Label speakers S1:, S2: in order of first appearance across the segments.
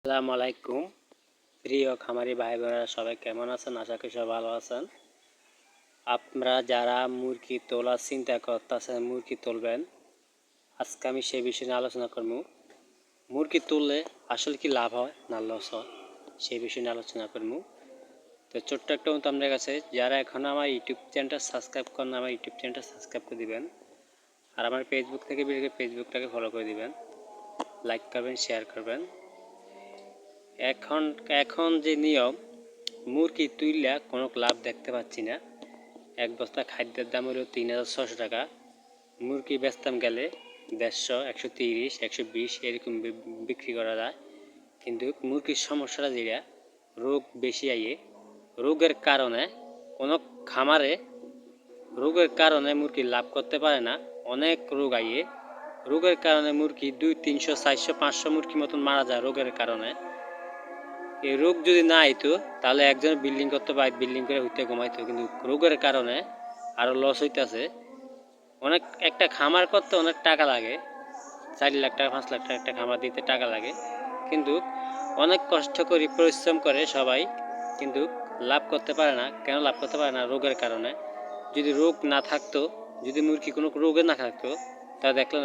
S1: আসসালামু আলাইকুম প্রিয় খামারি ভাই বোনেরা সবাই কেমন আছেন? আশা করি সবাই ভালো আছেন। আপনারা যারা মুরগি তোলার চিন্তা করতেছেন, মুরগি তুলবেন, আজকে আমি সেই বিষয় নিয়ে আলোচনা করব। মুরগি তুললে আসলে কি লাভ হয় না লস হয়, সেই বিষয় নিয়ে আলোচনা করব। তো ছোট্ট একটা মতো আপনার কাছে, যারা এখন আমার ইউটিউব চ্যানেলটা সাবস্ক্রাইব করেন, আমার ইউটিউব চ্যানেলটা সাবস্ক্রাইব করে দিবেন। আর আমার ফেসবুক থেকে ভিডিও ফেসবুকটাকে ফলো করে দিবেন, লাইক করবেন, শেয়ার করবেন। এখন এখন যে নিয়ম, মুরগি তুইলা কোনো লাভ দেখতে পাচ্ছি না। এক বস্তা খাদ্যের দাম হলো ৩,৬০০ টাকা। মুরগি বেচতাম গেলে ১৫০, ১৩০, ১২০ এরকম বিক্রি করা যায়। কিন্তু মুরগির সমস্যাটা যেটা, রোগ বেশি আইয়ে, রোগের কারণে কোনো খামারে মুরগি লাভ করতে পারে না। অনেক রোগ আইয়ে, রোগের কারণে মুরগি ২০০, ৩০০, ৪০০, ৫০০ মুরগি মতন মারা যায় রোগের কারণে। এই রোগ যদি না আইতো তাহলে একজন বিল্ডিং করতে পারে, বিল্ডিং করে হইতে ঘুমাইতো। কিন্তু রোগের কারণে আরও লস হইতেছে। অনেক একটা খামার করতে অনেক টাকা লাগে, ৪ লাখ টাকা ৫ লাখ টাকা একটা খামার দিতে টাকা লাগে। কিন্তু অনেক কষ্ট করে পরিশ্রম করে সবাই, কিন্তু লাভ করতে পারে না। কেন লাভ করতে পারে না? রোগের কারণে। যদি রোগ না থাকতো, যদি মুরগি কোনো রোগে না থাকতো, তা দেখলেন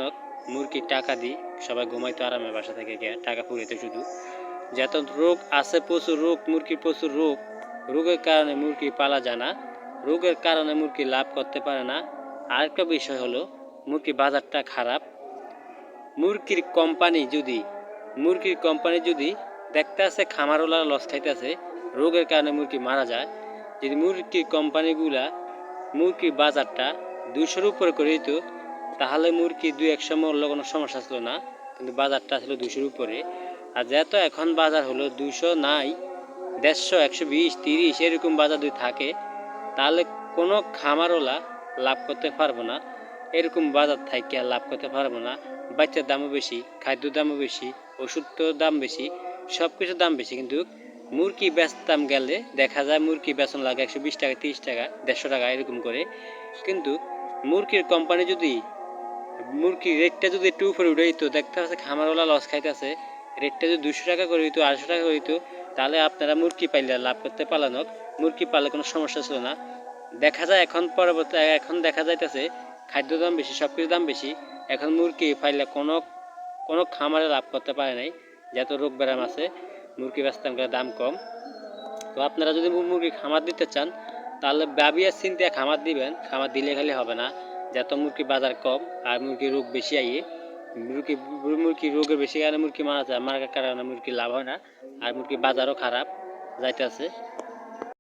S1: মুরগির টাকা দিই সবাই ঘুমাইতো আরামে, বাসা থেকে গিয়ে টাকা পুড়িতে। শুধু যত রোগ আছে, প্রচুর রোগ, মুরগির প্রচুর রোগ, রোগের কারণে মুরগি পালা যায় না, রোগের কারণে মুরগি লাভ করতে পারে না। আরেকটা বিষয় হলো, মুরগির বাজারটা খারাপ। মুরগির কোম্পানি যদি দেখতে আছে খামারওয়ালা লস খাইতেছে, রোগের কারণে মুরগি মারা যায়, যদি মুরগির কোম্পানিগুলা মুরগির বাজারটা ২০০-র উপরে করে দিত, তাহলে মুরগি ২-১০০ মরলে কোনো সমস্যা ছিল না। কিন্তু বাজারটা ছিল ২০০-র উপরে। আর যেহেতু এখন বাজার হলো ২০০ নাই, ১৫০, ১২০, ৩০ এরকম বাজার যদি থাকে, তাহলে কোনো খামারওয়ালা লাভ করতে পারবো না। এরকম বাজার থাকে লাভ করতে পারবো না। বাচ্চার দামও বেশি, খাদ্যর দামও বেশি, ওষুধের দাম বেশি, সব কিছুর দাম বেশি। কিন্তু মুরগি বেচতাম গেলে দেখা যায় মুরগি বেচন লাগে ১২০ টাকা, ৩০ টাকা, ১৫০ টাকা এরকম করে। কিন্তু মুরগির কোম্পানি যদি মুরগির রেটটা যদি একটু উপরে উঠে দিত, দেখতে পাচ্ছে খামারওয়ালা লস খাইতেছে, রেটটা যদি ২০০ টাকা করে দিত, ৮০০ টাকা করে দিত, তাহলে আপনারা মুরগি পাইলে লাভ করতে পারলেন। মুরগি পালে কোনো সমস্যা ছিল না। দেখা যায় এখন দেখা যাইতেছে খাদ্য দাম বেশি, সব কিছুর দাম বেশি। এখন মুরগি পাইলে কোনো খামারে লাভ করতে পারে নাই, যত রোগ ব্যায়াম আছে। মুরগি বেচতাম গেলে দাম কম। তো আপনারা যদি মুরগি খামার দিতে চান, তাহলে ভাবিয়া চিন্তা খামার দিবেন। খামার দিলে খালি হবে না, যত মুরগি বাজার কম আর মুরগির রোগ বেশি আইয়ে, মুরগি রোগের বেশি কারণে মুরগি মারা যায়, মারার কারণে মুরগি লাভ হয় না, আর মুরগি বাজারও খারাপ যাইতেছে।